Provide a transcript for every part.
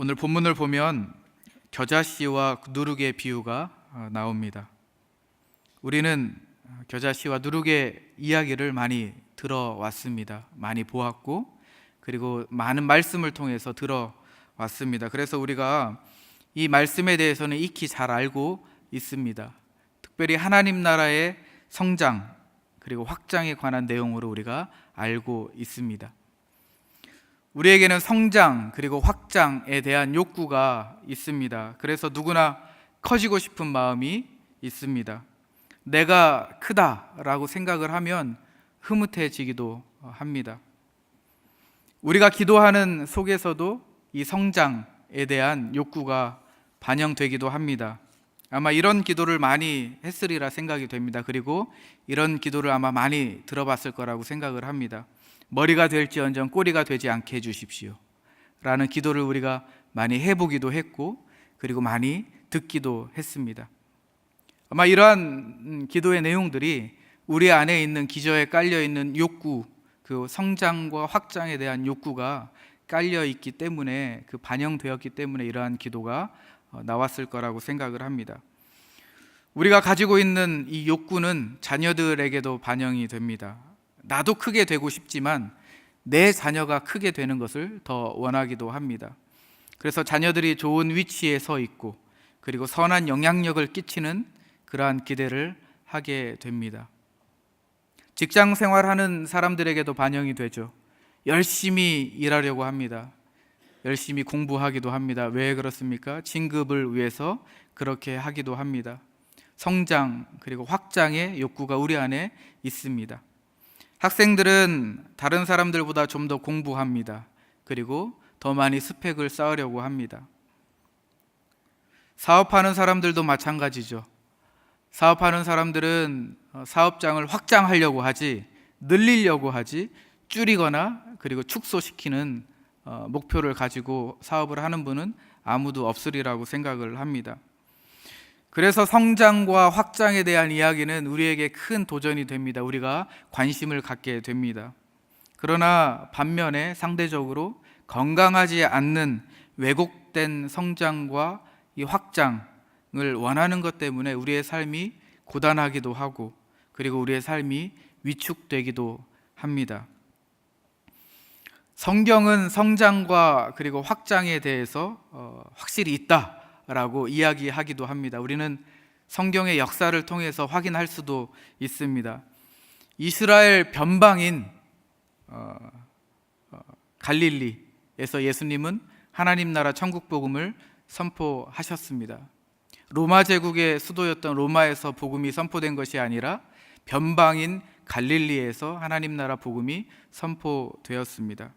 오늘 본문을 보면 겨자씨와 누룩의 비유가 나옵니다. 우리는 겨자씨와 누룩의 이야기를 많이 들어왔습니다. 많이 보았고 그리고 많은 말씀을 통해서 들어왔습니다. 그래서 우리가 이 말씀에 대해서는 익히 잘 알고 있습니다. 특별히 하나님 나라의 성장 그리고 확장에 관한 내용으로 우리가 알고 있습니다. 우리에게는 성장 그리고 확장에 대한 욕구가 있습니다. 그래서 누구나 커지고 싶은 마음이 있습니다. 내가 크다라고 생각을 하면 흐뭇해지기도 합니다. 우리가 기도하는 속에서도 이 성장에 대한 욕구가 반영되기도 합니다. 아마 이런 기도를 많이 했으리라 생각이 됩니다. 그리고 이런 기도를 아마 많이 들어봤을 거라고 생각을 합니다. 머리가 될지언정 꼬리가 되지 않게 해주십시오 라는 기도를 우리가 많이 해보기도 했고 그리고 많이 듣기도 했습니다. 아마 이러한 기도의 내용들이 우리 안에 있는 기저에 깔려있는 욕구, 그 성장과 확장에 대한 욕구가 깔려있기 때문에, 그 반영되었기 때문에 이러한 기도가 나왔을 거라고 생각을 합니다. 우리가 가지고 있는 이 욕구는 자녀들에게도 반영이 됩니다. 나도 크게 되고 싶지만 내 자녀가 크게 되는 것을 더 원하기도 합니다. 그래서 자녀들이 좋은 위치에 서 있고 그리고 선한 영향력을 끼치는 그러한 기대를 하게 됩니다. 직장 생활하는 사람들에게도 반영이 되죠. 열심히 일하려고 합니다. 열심히 공부하기도 합니다. 왜 그렇습니까? 진급을 위해서 그렇게 하기도 합니다. 성장 그리고 확장의 욕구가 우리 안에 있습니다. 학생들은 다른 사람들보다 좀 더 공부합니다. 그리고 더 많이 스펙을 쌓으려고 합니다. 사업하는 사람들도 마찬가지죠. 사업하는 사람들은 사업장을 확장하려고 하지, 늘리려고 하지, 줄이거나 그리고 축소시키는 목표를 가지고 사업을 하는 분은 아무도 없으리라고 생각을 합니다. 그래서 성장과 확장에 대한 이야기는 우리에게 큰 도전이 됩니다. 우리가 관심을 갖게 됩니다. 그러나 반면에 상대적으로 건강하지 않는 왜곡된 성장과 이 확장을 원하는 것 때문에 우리의 삶이 고단하기도 하고 그리고 우리의 삶이 위축되기도 합니다. 성경은 성장과 그리고 확장에 대해서 확실히 있다라고 이야기하기도 합니다. 우리는 성경의 역사를 통해서 확인할 수도 있습니다. 이스라엘 변방인 갈릴리에서 예수님은 하나님 나라 천국 복음을 선포하셨습니다. 로마 제국의 수도였던 로마에서 복음이 선포된 것이 아니라 변방인 갈릴리에서 하나님 나라 복음이 선포되었습니다.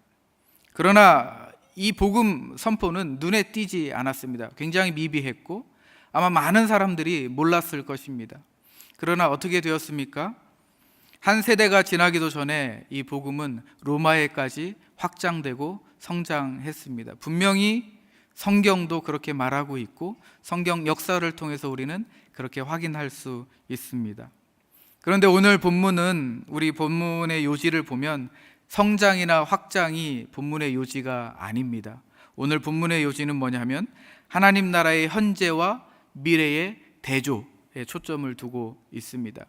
그러나 이 복음 선포는 눈에 띄지 않았습니다. 굉장히 미비했고 아마 많은 사람들이 몰랐을 것입니다. 그러나 어떻게 되었습니까? 한 세대가 지나기도 전에 이 복음은 로마에까지 확장되고 성장했습니다. 분명히 성경도 그렇게 말하고 있고 성경 역사를 통해서 우리는 그렇게 확인할 수 있습니다. 그런데 오늘 본문은 우리 본문의 요지를 보면 성장이나 확장이 본문의 요지가 아닙니다. 오늘 본문의 요지는 뭐냐면 하나님 나라의 현재와 미래의 대조에 초점을 두고 있습니다.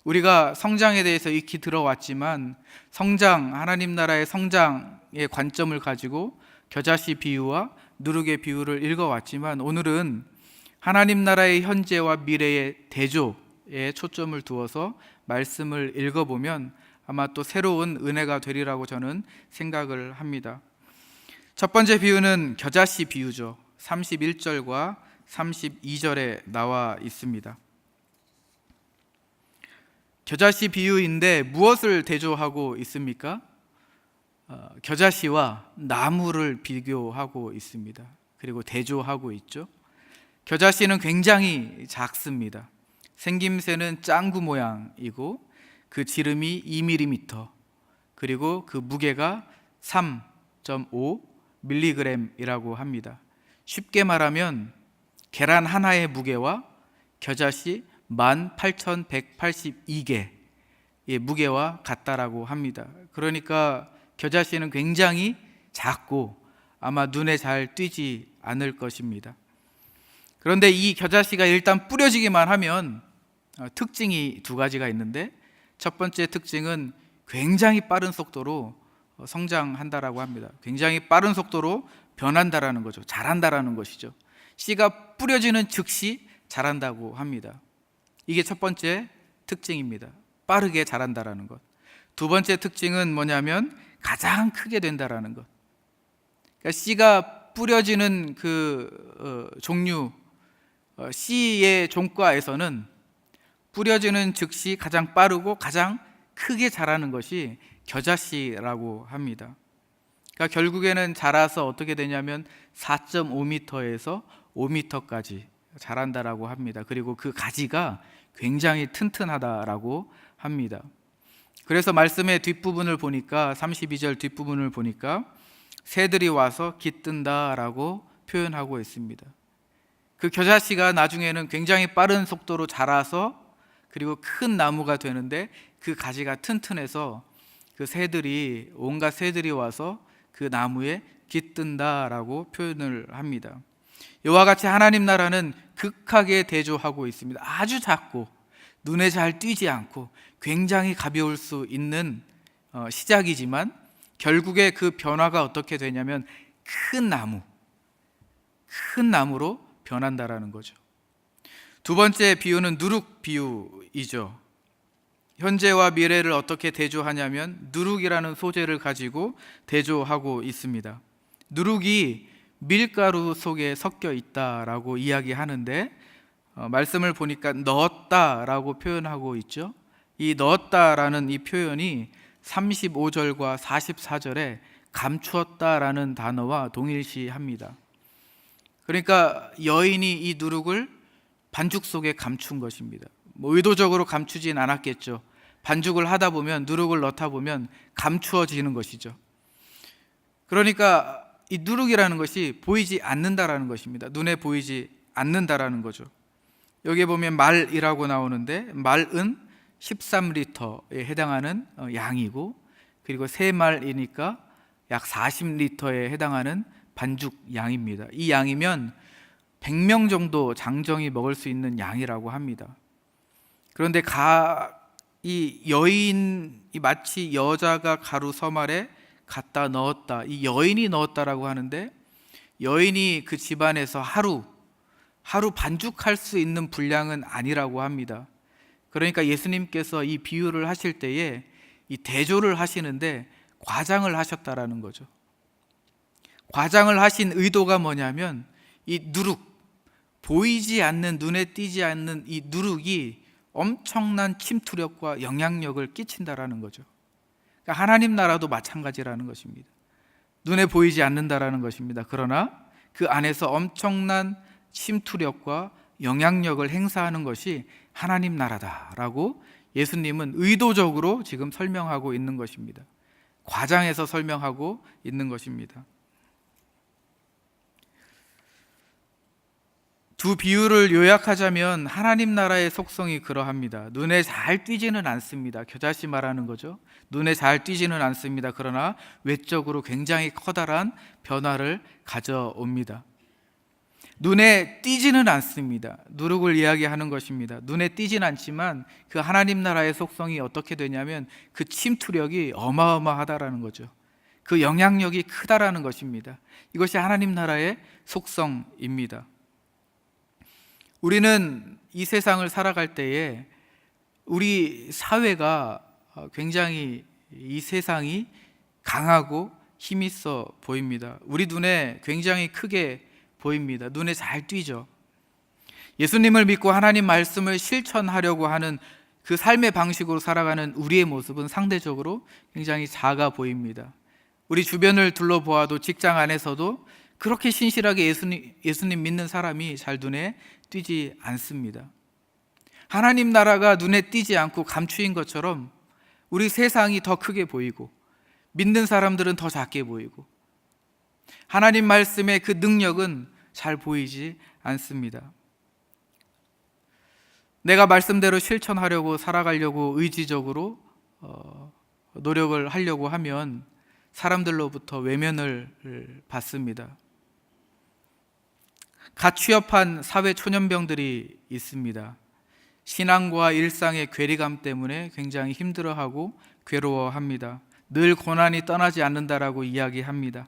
우리가 성장에 대해서 익히 들어왔지만 성장, 하나님 나라의 성장의 관점을 가지고 겨자씨 비유와 누룩의 비유를 읽어왔지만 오늘은 하나님 나라의 현재와 미래의 대조에 초점을 두어서 말씀을 읽어보면 아마 또 새로운 은혜가 되리라고 저는 생각을 합니다. 첫 번째 비유는 겨자씨 비유죠. 31절과 32절에 나와 있습니다. 겨자씨 비유인데 무엇을 대조하고 있습니까? 겨자씨와 나무를 비교하고 있습니다. 그리고 대조하고 있죠. 겨자씨는 굉장히 작습니다. 생김새는 짱구 모양이고 그 지름이 2mm 그리고 그 무게가 3.5mg이라고 합니다. 쉽게 말하면 계란 하나의 무게와 겨자씨 18,182개의 무게와 같다라고 합니다. 그러니까 겨자씨는 굉장히 작고 아마 눈에 잘 띄지 않을 것입니다. 그런데 이 겨자씨가 일단 뿌려지기만 하면 특징이 두 가지가 있는데, 첫 번째 특징은 굉장히 빠른 속도로 성장한다라고 합니다. 굉장히 빠른 속도로 변한다라는 거죠. 자란다라는 것이죠. 씨가 뿌려지는 즉시 자란다고 합니다. 이게 첫 번째 특징입니다. 빠르게 자란다라는 것. 두 번째 특징은 뭐냐면 가장 크게 된다라는 것. 그러니까 씨가 뿌려지는 종류, 씨의 종과에서는 뿌려지는 즉시 가장 빠르고 가장 크게 자라는 것이 겨자씨라고 합니다. 그러니까 결국에는 자라서 어떻게 되냐면 4.5m에서 5m까지 자란다라고 합니다. 그리고 그 가지가 굉장히 튼튼하다라고 합니다. 그래서 말씀의 뒷부분을 보니까 32절 뒷부분을 보니까 새들이 와서 깃든다라고 표현하고 있습니다. 그 겨자씨가 나중에는 굉장히 빠른 속도로 자라서 그리고 큰 나무가 되는데 그 가지가 튼튼해서 그 새들이, 온갖 새들이 와서 그 나무에 깃든다라고 표현을 합니다. 이와 같이 하나님 나라는 극하게 대조하고 있습니다. 아주 작고 눈에 잘 띄지 않고 굉장히 가벼울 수 있는 시작이지만 결국에 그 변화가 어떻게 되냐면 큰 나무로 변한다라는 거죠. 두 번째 비유는 누룩 비유이죠. 현재와 미래를 어떻게 대조하냐면 누룩이라는 소재를 가지고 대조하고 있습니다. 누룩이 밀가루 속에 섞여 있다라고 이야기하는데 말씀을 보니까 넣었다라고 표현하고 있죠. 이 넣었다라는 이 표현이 35절과 44절에 감추었다라는 단어와 동일시합니다. 그러니까 여인이 이 누룩을 반죽 속에 감춘 것입니다. 의도적으로 감추진 않았겠죠. 반죽을 하다 보면, 누룩을 넣다 보면 감추어지는 것이죠. 그러니까 이 누룩이라는 것이 보이지 않는다라는 것입니다. 눈에 보이지 않는다라는 거죠. 여기 보면 말이라고 나오는데 말은 13리터에 해당하는 양이고, 그리고 세 말이니까 약 40리터에 해당하는 반죽 양입니다. 이 양이면 100명 정도 장정이 먹을 수 있는 양이라고 합니다. 그런데 이 여인이 마치 여자가 가루 서말에 갖다 넣었다, 이 여인이 넣었다라고 하는데, 여인이 그 집안에서 하루 반죽할 수 있는 분량은 아니라고 합니다. 그러니까 예수님께서 이 비유를 하실 때에 이 대조를 하시는데 과장을 하셨다라는 거죠. 과장을 하신 의도가 뭐냐면 이 누룩, 보이지 않는, 눈에 띄지 않는 이 누룩이 엄청난 침투력과 영향력을 끼친다라는 거죠. 그러니까 하나님 나라도 마찬가지라는 것입니다. 눈에 보이지 않는다라는 것입니다. 그러나 그 안에서 엄청난 침투력과 영향력을 행사하는 것이 하나님 나라다라고 예수님은 의도적으로 지금 설명하고 있는 것입니다. 과장해서 설명하고 있는 것입니다. 두 비유를 요약하자면 하나님 나라의 속성이 그러합니다. 눈에 잘 띄지는 않습니다. 겨자씨 말하는 거죠. 눈에 잘 띄지는 않습니다. 그러나 외적으로 굉장히 커다란 변화를 가져옵니다. 눈에 띄지는 않습니다. 누룩을 이야기하는 것입니다. 눈에 띄진 않지만 그 하나님 나라의 속성이 어떻게 되냐면 그 침투력이 어마어마하다라는 거죠. 그 영향력이 크다라는 것입니다. 이것이 하나님 나라의 속성입니다. 우리는 이 세상을 살아갈 때에 우리 사회가 굉장히, 이 세상이 강하고 힘있어 보입니다. 우리 눈에 굉장히 크게 보입니다. 눈에 잘 띄죠. 예수님을 믿고 하나님 말씀을 실천하려고 하는 그 삶의 방식으로 살아가는 우리의 모습은 상대적으로 굉장히 작아 보입니다. 우리 주변을 둘러보아도 직장 안에서도 그렇게 신실하게 예수님 믿는 사람이 잘 눈에 띄지 않습니다. 하나님 나라가 눈에 띄지 않고 감추인 것처럼 우리 세상이 더 크게 보이고 믿는 사람들은 더 작게 보이고 하나님 말씀의 그 능력은 잘 보이지 않습니다. 내가 말씀대로 실천하려고, 살아가려고 의지적으로 노력을 하려고 하면 사람들로부터 외면을 받습니다. 갓 취업한 사회 초년병들이 있습니다. 신앙과 일상의 괴리감 때문에 굉장히 힘들어하고 괴로워합니다. 늘 고난이 떠나지 않는다라고 이야기합니다.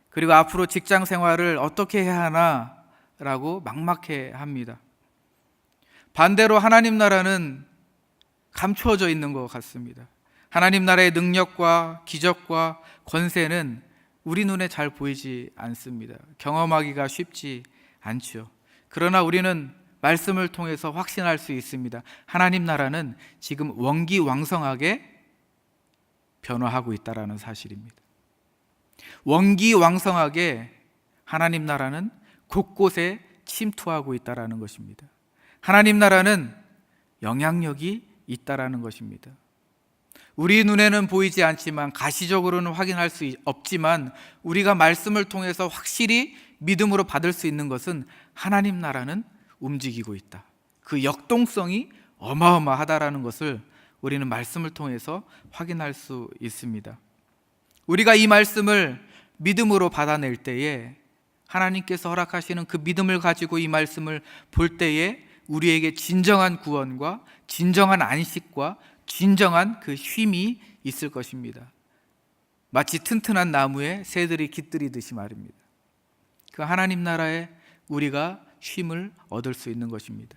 그리고 앞으로 직장 생활을 어떻게 해야 하나라고 막막해 합니다. 반대로 하나님 나라는 감추어져 있는 것 같습니다. 하나님 나라의 능력과 기적과 권세는 우리 눈에 잘 보이지 않습니다. 경험하기가 쉽지 않죠. 그러나 우리는 말씀을 통해서 확신할 수 있습니다. 하나님 나라는 지금 원기왕성하게 변화하고 있다는 사실입니다. 원기왕성하게 하나님 나라는 곳곳에 침투하고 있다는 것입니다. 하나님 나라는 영향력이 있다는 것입니다. 우리 눈에는 보이지 않지만, 가시적으로는 확인할 수 없지만, 우리가 말씀을 통해서 확실히 믿음으로 받을 수 있는 것은 하나님 나라는 움직이고 있다. 그 역동성이 어마어마하다라는 것을 우리는 말씀을 통해서 확인할 수 있습니다. 우리가 이 말씀을 믿음으로 받아낼 때에, 하나님께서 허락하시는 그 믿음을 가지고 이 말씀을 볼 때에 우리에게 진정한 구원과 진정한 안식과 진정한 그 쉼이 있을 것입니다. 마치 튼튼한 나무에 새들이 깃들이듯이 말입니다. 그 하나님 나라에 우리가 쉼을 얻을 수 있는 것입니다.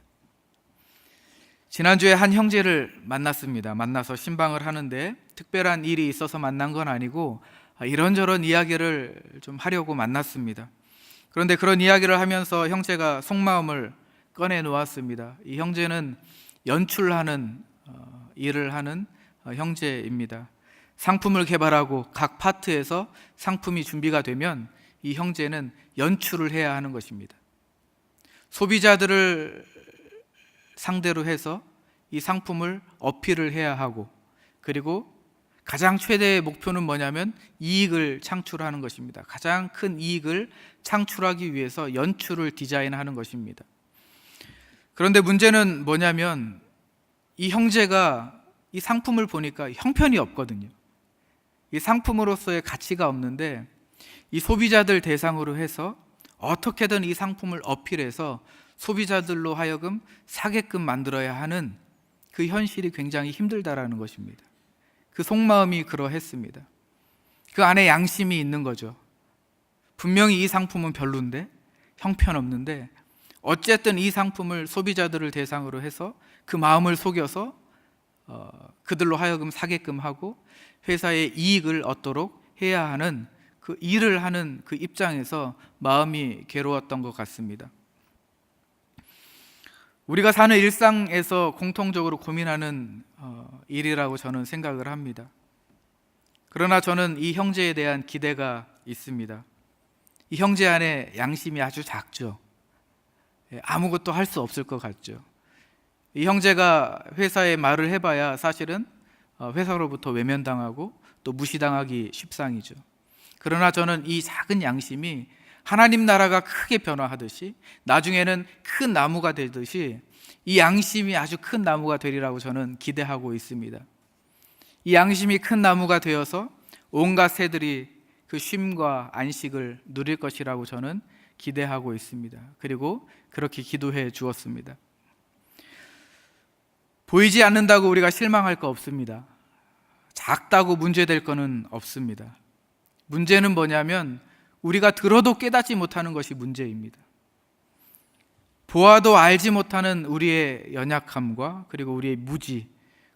지난주에 한 형제를 만났습니다. 만나서 신방을 하는데 특별한 일이 있어서 만난 건 아니고 이런저런 이야기를 좀 하려고 만났습니다. 그런데 그런 이야기를 하면서 형제가 속마음을 꺼내 놓았습니다. 이 형제는 연출하는 일을 하는 형제입니다. 상품을 개발하고 각 파트에서 상품이 준비가 되면 이 형제는 연출을 해야 하는 것입니다. 소비자들을 상대로 해서 이 상품을 어필을 해야 하고, 그리고 가장 최대의 목표는 뭐냐면 이익을 창출하는 것입니다. 가장 큰 이익을 창출하기 위해서 연출을 디자인하는 것입니다. 그런데 문제는 뭐냐면 이 형제가 이 상품을 보니까 형편이 없거든요. 이 상품으로서의 가치가 없는데 이 소비자들 대상으로 해서 어떻게든 이 상품을 어필해서 소비자들로 하여금 사게끔 만들어야 하는 그 현실이 굉장히 힘들다라는 것입니다. 그 속마음이 그러했습니다. 그 안에 양심이 있는 거죠. 분명히 이 상품은 별론데, 형편없는데, 어쨌든 이 상품을 소비자들을 대상으로 해서 그 마음을 속여서 그들로 하여금 사게끔 하고 회사의 이익을 얻도록 해야 하는 그 일을 하는 그 입장에서 마음이 괴로웠던 것 같습니다. 우리가 사는 일상에서 공통적으로 고민하는 일이라고 저는 생각을 합니다. 그러나 저는 이 형제에 대한 기대가 있습니다. 이 형제 안에 양심이 아주 작죠. 아무것도 할 수 없을 것 같죠. 이 형제가 회사에 말을 해봐야 사실은 회사로부터 외면당하고 또 무시당하기 십상이죠. 그러나 저는 이 작은 양심이 하나님 나라가 크게 변화하듯이 나중에는 큰 나무가 되듯이 이 양심이 아주 큰 나무가 되리라고 저는 기대하고 있습니다. 이 양심이 큰 나무가 되어서 온갖 새들이 그 쉼과 안식을 누릴 것이라고 저는 기대하고 있습니다. 그리고 그렇게 기도해 주었습니다. 보이지 않는다고 우리가 실망할 거 없습니다. 작다고 문제될 거는 없습니다. 문제는 뭐냐면 우리가 들어도 깨닫지 못하는 것이 문제입니다. 보아도 알지 못하는 우리의 연약함과 그리고 우리의 무지,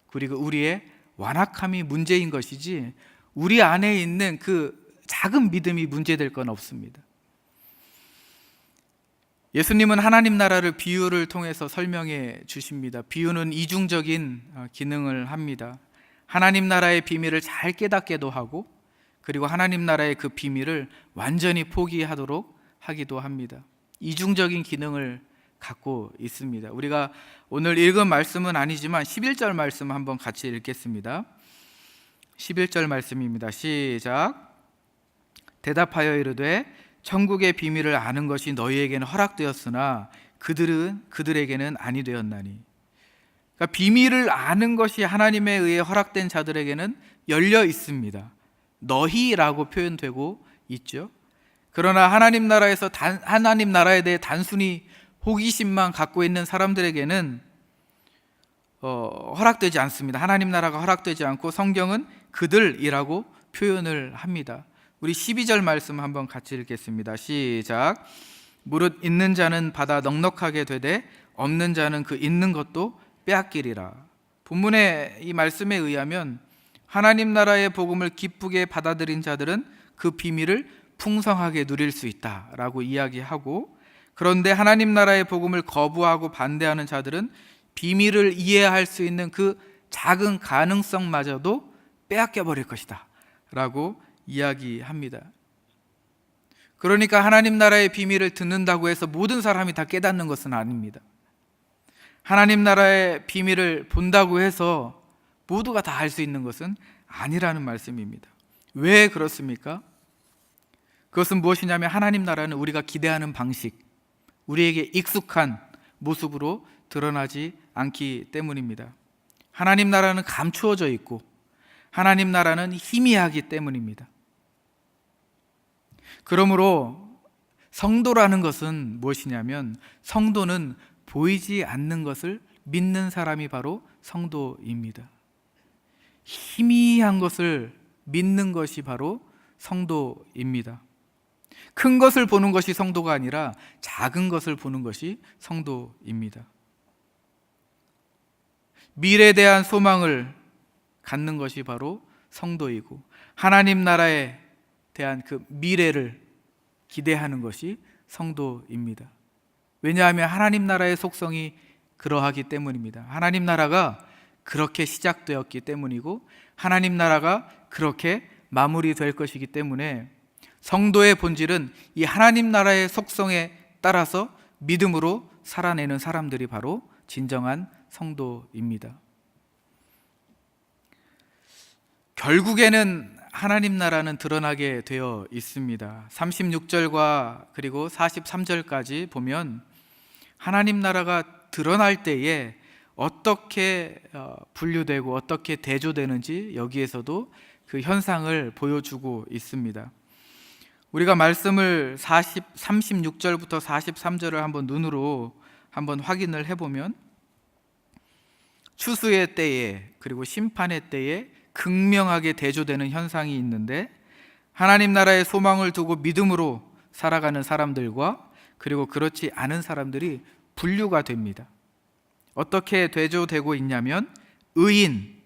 그리고 우리의 완악함이 문제인 것이지 우리 안에 있는 그 작은 믿음이 문제될 건 없습니다. 예수님은 하나님 나라를 비유를 통해서 설명해 주십니다. 비유는 이중적인 기능을 합니다. 하나님 나라의 비밀을 잘 깨닫게도 하고, 그리고 하나님 나라의 그 비밀을 완전히 포기하도록 하기도 합니다. 이중적인 기능을 갖고 있습니다. 우리가 오늘 읽은 말씀은 아니지만 11절 말씀 한번 같이 읽겠습니다. 11절 말씀입니다. 시작. 대답하여 이르되 천국의 비밀을 아는 것이 너희에게는 허락되었으나 그들에게는 아니 되었나니. 그러니까 비밀을 아는 것이 하나님에 의해 허락된 자들에게는 열려 있습니다. 너희라고 표현되고 있죠. 그러나 하나님 나라에서 하나님 나라에 대해 단순히 호기심만 갖고 있는 사람들에게는 허락되지 않습니다. 하나님 나라가 허락되지 않고 성경은 그들이라고 표현을 합니다. 우리 12절 말씀 한번 같이 읽겠습니다. 시작. 무릇 있는 자는 받아 넉넉하게 되되 없는 자는 그 있는 것도 빼앗기리라. 본문의 이 말씀에 의하면 하나님 나라의 복음을 기쁘게 받아들인 자들은 그 비밀을 풍성하게 누릴 수 있다라고 이야기하고, 그런데 하나님 나라의 복음을 거부하고 반대하는 자들은 비밀을 이해할 수 있는 그 작은 가능성마저도 빼앗겨 버릴 것이다 라고 이야기합니다. 그러니까 하나님 나라의 비밀을 듣는다고 해서 모든 사람이 다 깨닫는 것은 아닙니다. 하나님 나라의 비밀을 본다고 해서 모두가 다 알 수 있는 것은 아니라는 말씀입니다. 왜 그렇습니까? 그것은 무엇이냐면 하나님 나라는 우리가 기대하는 방식, 우리에게 익숙한 모습으로 드러나지 않기 때문입니다. 하나님 나라는 감추어져 있고 하나님 나라는 희미하기 때문입니다. 그러므로 성도라는 것은 무엇이냐면, 성도는 보이지 않는 것을 믿는 사람이 바로 성도입니다. 희미한 것을 믿는 것이 바로 성도입니다. 큰 것을 보는 것이 성도가 아니라 작은 것을 보는 것이 성도입니다. 미래에 대한 소망을 갖는 것이 바로 성도이고, 하나님 나라에 대한 그 미래를 기대하는 것이 성도입니다. 왜냐하면 하나님 나라의 속성이 그러하기 때문입니다. 하나님 나라가 그렇게 시작되었기 때문이고 하나님 나라가 그렇게 마무리될 것이기 때문에 성도의 본질은 이 하나님 나라의 속성에 따라서 믿음으로 살아내는 사람들이 바로 진정한 성도입니다. 결국에는 하나님 나라는 드러나게 되어 있습니다. 36절과 그리고 43절까지 보면 하나님 나라가 드러날 때에 어떻게 분류되고 어떻게 대조되는지 여기에서도 그 현상을 보여주고 있습니다. 우리가 말씀을 36절부터 43절을 한번 눈으로 한번 확인을 해보면, 추수의 때에 그리고 심판의 때에 극명하게 대조되는 현상이 있는데, 하나님 나라의 소망을 두고 믿음으로 살아가는 사람들과 그리고 그렇지 않은 사람들이 분류가 됩니다. 어떻게 대조되고 있냐면, 의인,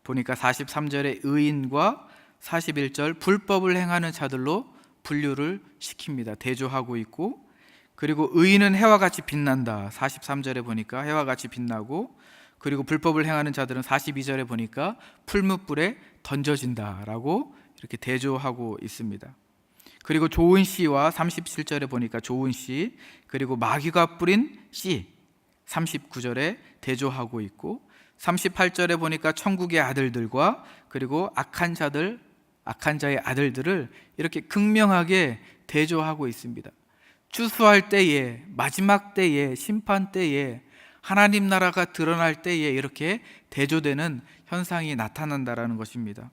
보니까 43절에 의인과 41절 불법을 행하는 자들로 분류를 시킵니다. 대조하고 있고, 그리고 의인은 해와 같이 빛난다. 43절에 보니까 해와 같이 빛나고, 그리고 불법을 행하는 자들은 42절에 보니까 풀무불에 던져진다라고 이렇게 대조하고 있습니다. 그리고 좋은 씨와 37절에 보니까 좋은 씨, 그리고 마귀가 뿌린 씨 39절에 대조하고 있고, 38절에 보니까 천국의 아들들과 그리고 악한 자의 아들들을 이렇게 극명하게 대조하고 있습니다. 추수할 때에, 마지막 때에, 심판 때에, 하나님 나라가 드러날 때에 이렇게 대조되는 현상이 나타난다라는 것입니다.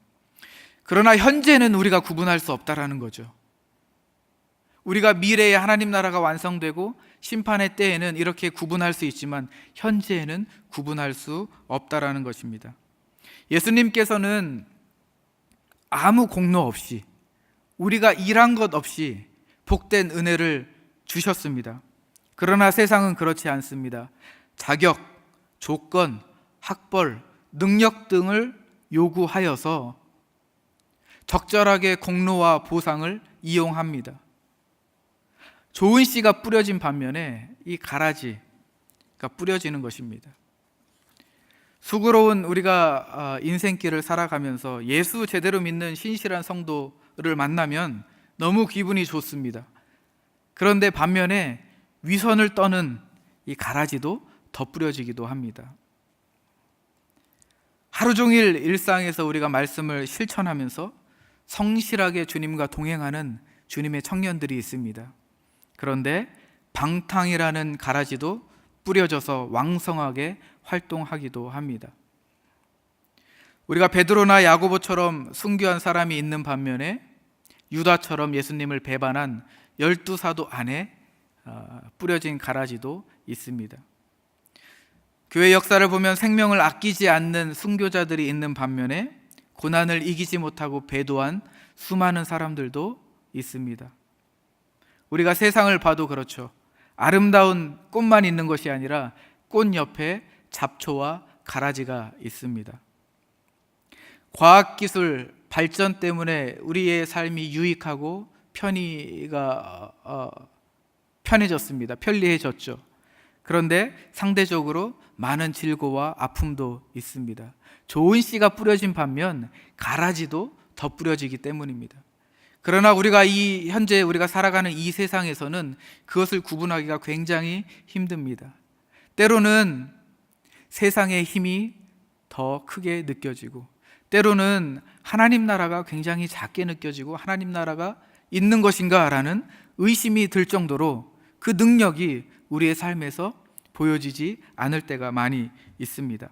그러나 현재는 우리가 구분할 수 없다라는 거죠. 우리가 미래에 하나님 나라가 완성되고 심판의 때에는 이렇게 구분할 수 있지만 현재에는 구분할 수 없다라는 것입니다. 예수님께서는 아무 공로 없이, 우리가 일한 것 없이 복된 은혜를 주셨습니다. 그러나 세상은 그렇지 않습니다. 자격, 조건, 학벌, 능력 등을 요구하여서 적절하게 공로와 보상을 이용합니다. 좋은 씨가 뿌려진 반면에 이 가라지가 뿌려지는 것입니다. 수고로운 우리가 인생길을 살아가면서 예수 제대로 믿는 신실한 성도를 만나면 너무 기분이 좋습니다. 그런데 반면에 위선을 떠는 이 가라지도 더 뿌려지기도 합니다. 하루 종일 일상에서 우리가 말씀을 실천하면서 성실하게 주님과 동행하는 주님의 청년들이 있습니다. 그런데 방탕이라는 가라지도 뿌려져서 왕성하게 활동하기도 합니다. 우리가 베드로나 야고보처럼 순교한 사람이 있는 반면에 유다처럼 예수님을 배반한 12사도 안에 뿌려진 가라지도 있습니다. 교회 역사를 보면 생명을 아끼지 않는 순교자들이 있는 반면에 고난을 이기지 못하고 배도한 수많은 사람들도 있습니다. 우리가 세상을 봐도 그렇죠. 아름다운 꽃만 있는 것이 아니라 꽃 옆에 잡초와 가라지가 있습니다. 과학기술 발전 때문에 우리의 삶이 유익하고 편해졌습니다. 편리해졌죠. 그런데 상대적으로 많은 질고와 아픔도 있습니다. 좋은 씨가 뿌려진 반면 가라지도 더 뿌려지기 때문입니다. 그러나 현재 우리가 살아가는 이 세상에서는 그것을 구분하기가 굉장히 힘듭니다. 때로는 세상의 힘이 더 크게 느껴지고, 때로는 하나님 나라가 굉장히 작게 느껴지고, 하나님 나라가 있는 것인가 라는 의심이 들 정도로 그 능력이 우리의 삶에서 보여지지 않을 때가 많이 있습니다.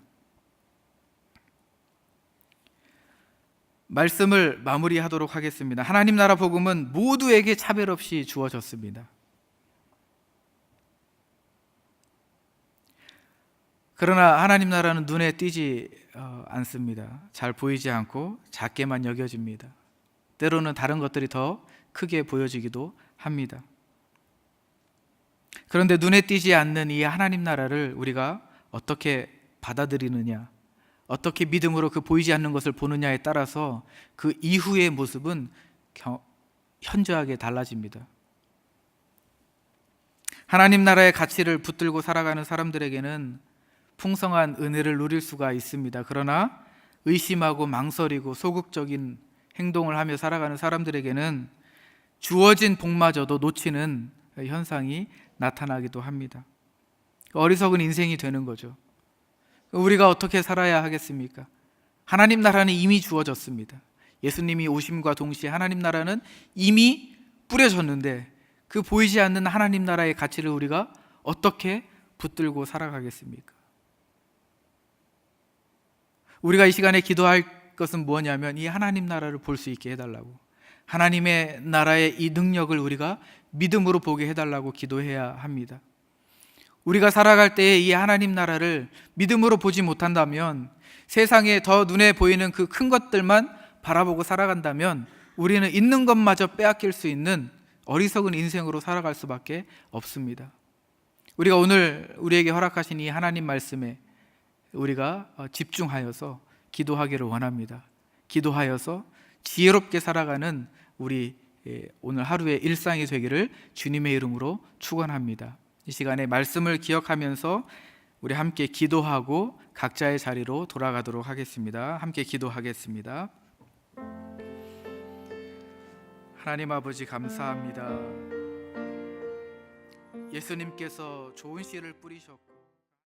말씀을 마무리하도록 하겠습니다. 하나님 나라 복음은 모두에게 차별 없이 주어졌습니다. 그러나 하나님 나라는 눈에 띄지 않습니다. 잘 보이지 않고 작게만 여겨집니다. 때로는 다른 것들이 더 크게 보여지기도 합니다. 그런데 눈에 띄지 않는 이 하나님 나라를 우리가 어떻게 받아들이느냐, 어떻게 믿음으로 그 보이지 않는 것을 보느냐에 따라서 그 이후의 모습은 현저하게 달라집니다. 하나님 나라의 가치를 붙들고 살아가는 사람들에게는 풍성한 은혜를 누릴 수가 있습니다. 그러나 의심하고 망설이고 소극적인 행동을 하며 살아가는 사람들에게는 주어진 복마저도 놓치는 현상이 나타나기도 합니다. 어리석은 인생이 되는 거죠. 우리가 어떻게 살아야 하겠습니까? 하나님 나라는 이미 주어졌습니다. 예수님이 오심과 동시에 하나님 나라는 이미 뿌려졌는데 그 보이지 않는 하나님 나라의 가치를 우리가 어떻게 붙들고 살아가겠습니까? 우리가 이 시간에 기도할 것은 뭐냐면 이 하나님 나라를 볼 수 있게 해달라고, 하나님의 나라의 이 능력을 우리가 믿음으로 보게 해달라고 기도해야 합니다. 우리가 살아갈 때에 이 하나님 나라를 믿음으로 보지 못한다면, 세상에 더 눈에 보이는 그 큰 것들만 바라보고 살아간다면 우리는 있는 것마저 빼앗길 수 있는 어리석은 인생으로 살아갈 수밖에 없습니다. 우리가 오늘 우리에게 허락하신 이 하나님 말씀에 우리가 집중하여서 기도하기를 원합니다. 기도하여서 지혜롭게 살아가는 우리 오늘 하루의 일상이 되기를 주님의 이름으로 축원합니다. 이 시간에 말씀을 기억하면서 우리 함께 기도하고 각자의 자리로 돌아가도록 하겠습니다. 함께 기도하겠습니다. 하나님 아버지, 감사합니다. 예수님께서 좋은 씨를 뿌리셨고